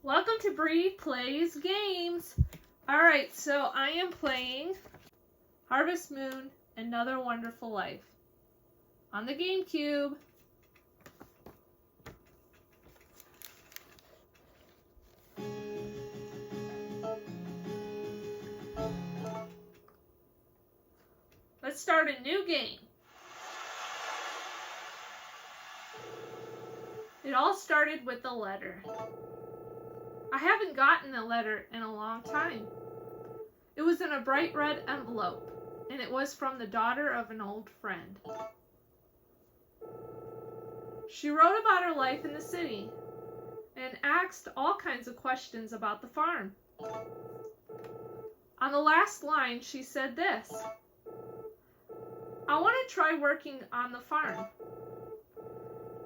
Welcome to Bree Plays Games. Alright, so I am playing Harvest Moon, Another Wonderful Life on the GameCube. Let's start a new game. It all started with a letter. I haven't gotten a letter in a long time. It was in a bright red envelope, and it was from the daughter of an old friend. She wrote about her life in the city and asked all kinds of questions about the farm. On the last line, she said this: "I want to try working on the farm.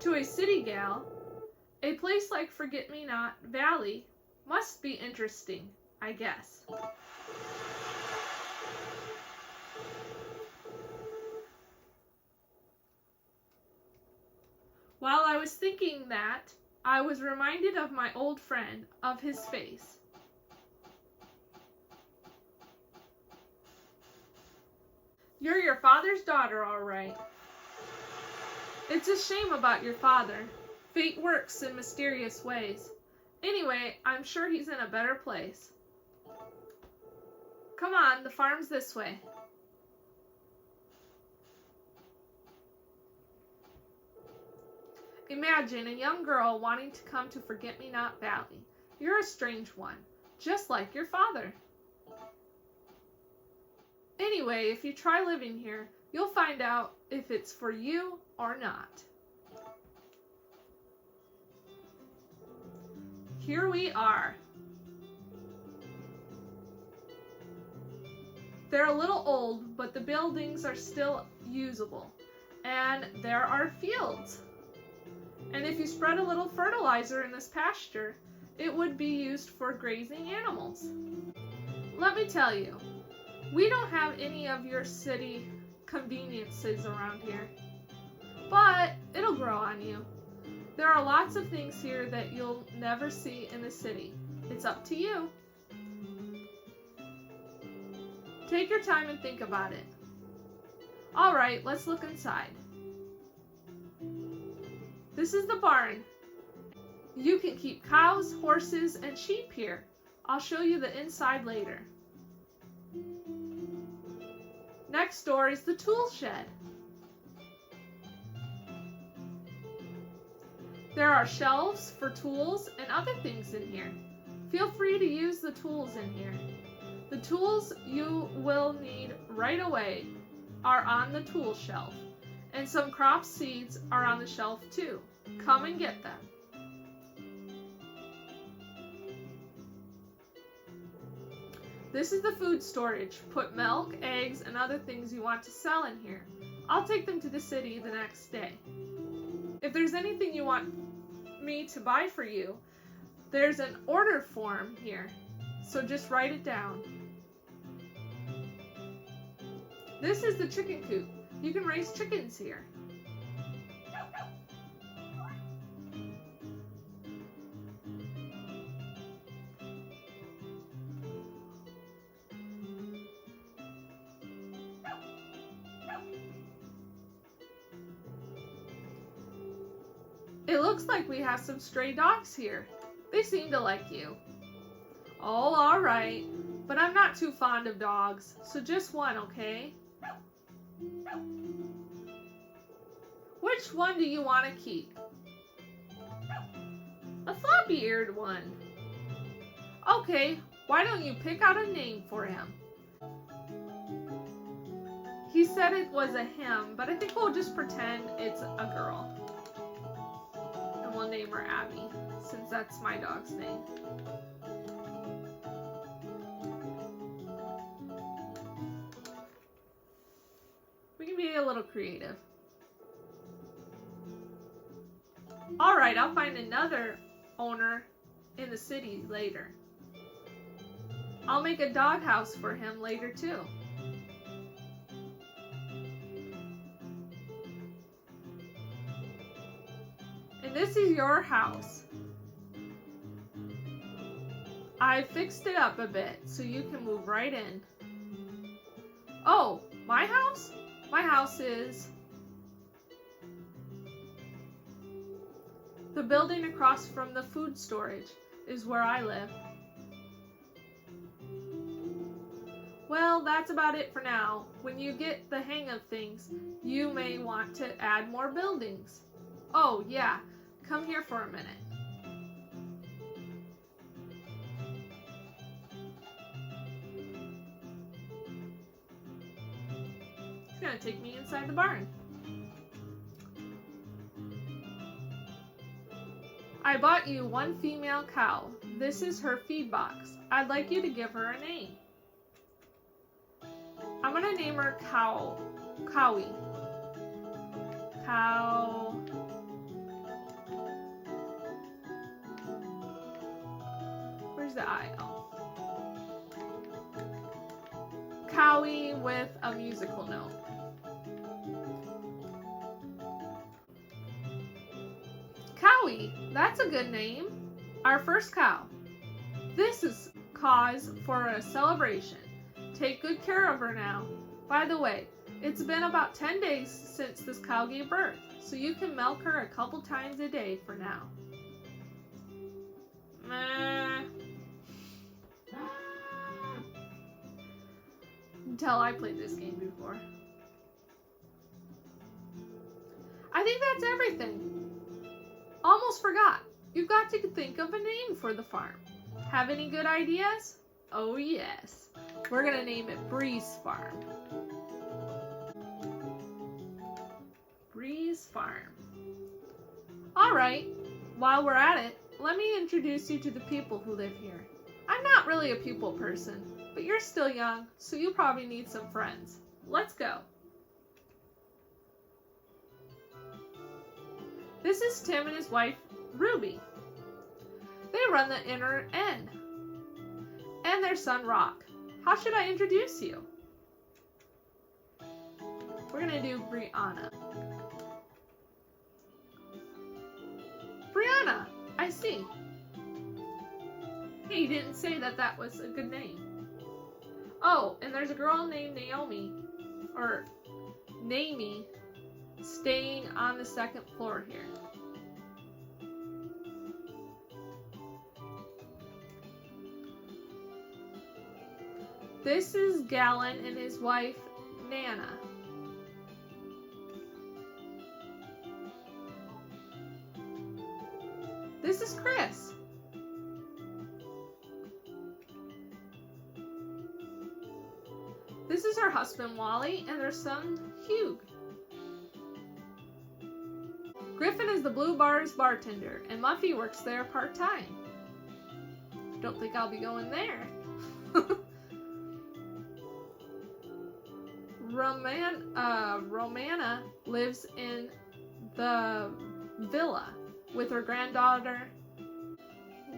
To a city gal, a place like Forget-Me-Not Valley must be interesting, I guess." While I was thinking that, I was reminded of my old friend, of his face. "You're your father's daughter, all right. It's a shame about your father. Fate works in mysterious ways. Anyway, I'm sure he's in a better place. Come on, the farm's this way." Imagine a young girl wanting to come to Forget-Me-Not Valley. You're a strange one, just like your father. Anyway, if you try living here, you'll find out if it's for you or not. Here we are. They're a little old, but the buildings are still usable. And there are fields. And if you spread a little fertilizer in this pasture, it would be used for grazing animals. Let me tell you, we don't have any of your city conveniences around here. But it'll grow on you. There are lots of things here that you'll never see in the city. It's up to you. Take your time and think about it. All right, let's look inside. This is the barn. You can keep cows, horses, and sheep here. I'll show you the inside later. Next door is the tool shed. There are shelves for tools and other things in here. Feel free to use the tools in here. The tools you will need right away are on the tool shelf, and some crop seeds are on the shelf too. Come and get them. This is the food storage. Put milk, eggs, and other things you want to sell in here. I'll take them to the city the next day. If there's anything you want me to buy for you, there's an order form here, so just write it down. This is the chicken coop. You can raise chickens here. It looks like we have some stray dogs here. They seem to like you. Oh, all right. But I'm not too fond of dogs, so just one, okay? Which one do you want to keep? A floppy-eared one. Okay, why don't you pick out a name for him? He said it was a him, but I think we'll just pretend it's a girl. And we'll name her Abby, since that's my dog's name. We can be a little creative. Alright, I'll find another owner in the city later. I'll make a doghouse for him later too. And this is your house. I fixed it up a bit so you can move right in. Oh, my house? My house is the building across from the food storage is where I live. Well, that's about it for now. When you get the hang of things, you may want to add more buildings. Oh, yeah. Come here for a minute. It's gonna take me inside the barn. I bought you one female cow. This is her feed box. I'd like you to give her a name. I'm gonna name her Cowie. Cow. Where's the I? Oh. Cowie with a musical note. Cowie, that's a good name. Our first cow. This is cause for a celebration. Take good care of her now. By the way, it's been about 10 days since this cow gave birth, so you can milk her a couple times a day for now. Meh. Until I played this game before. I think that's everything. Almost forgot. You've got to think of a name for the farm. Have any good ideas? Oh yes. We're gonna name it Breeze Farm. Breeze Farm. Alright, while we're at it, let me introduce you to the people who live here. I'm not really a people person, but you're still young, so you probably need some friends. Let's go. This is Tim and his wife, Ruby. They run the Inner N. And their son, Rock. How should I introduce you? We're gonna do Brianna. Brianna, I see. Hey, you didn't say that was a good name. Oh, and there's a girl named Naomi, or Namie, staying on the second floor here. This is Gallon and his wife, Nana. This is Chris. This is her husband, Wally, and their son, Hugh. Griffin is the Blue Bar's bartender, and Muffy works there part-time. Don't think I'll be going there. Romana lives in the villa with her granddaughter,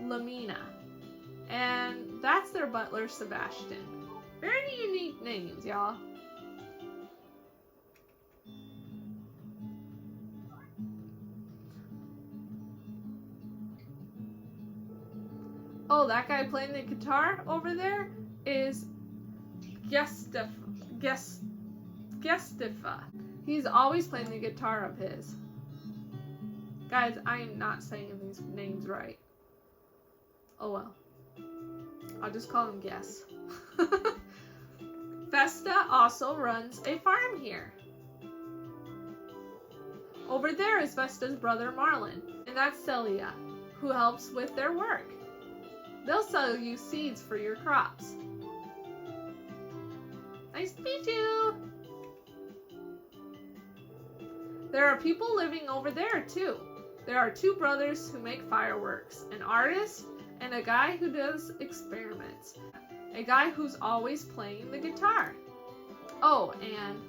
Lamina. And that's their butler, Sebastian. Very unique names, y'all. Oh, that guy playing the guitar over there is Gestifa. He's always playing the guitar of his. Guys, I am not saying these names right. Oh well. I'll just call him Guess. Vesta also runs a farm here. Over there is Vesta's brother Marlon, and that's Celia, who helps with their work. They'll sell you seeds for your crops. Nice to meet you! There are people living over there too. There are two brothers who make fireworks, an artist and a guy who does experiments. A guy who's always playing the guitar. Oh, and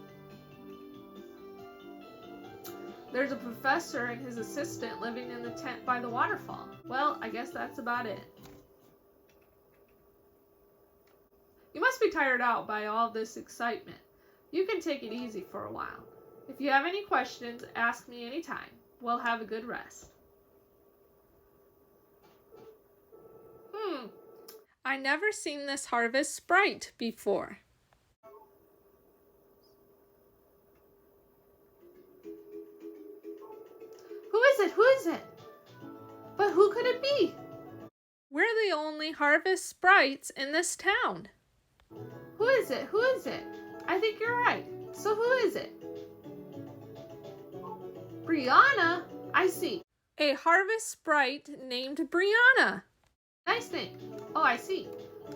there's a professor and his assistant living in the tent by the waterfall. Well, I guess that's about it. You must be tired out by all this excitement. You can take it easy for a while. If you have any questions, ask me anytime. We'll have a good rest. I never seen this harvest sprite before. Who is it? Who is it? But who could it be? We're the only harvest sprites in this town. Who is it? Who is it? I think you're right. So who is it? Brianna? I see. A harvest sprite named Brianna. Nice name. Oh, I see.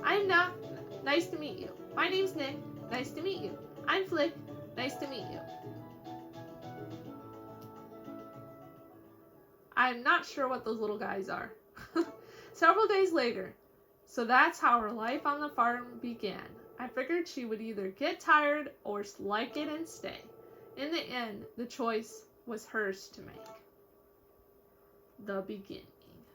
I'm not. Nice to meet you. My name's Nick. Nice to meet you. I'm Flick. Nice to meet you. I'm not sure what those little guys are. Several days later. So that's how her life on the farm began. I figured she would either get tired or like it and stay. In the end, the choice was hers to make. The beginning.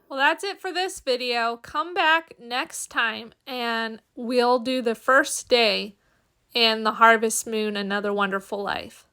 Well, that's it for this video. Come back next time and we'll do the first day in the Harvest Moon, Another Wonderful Life.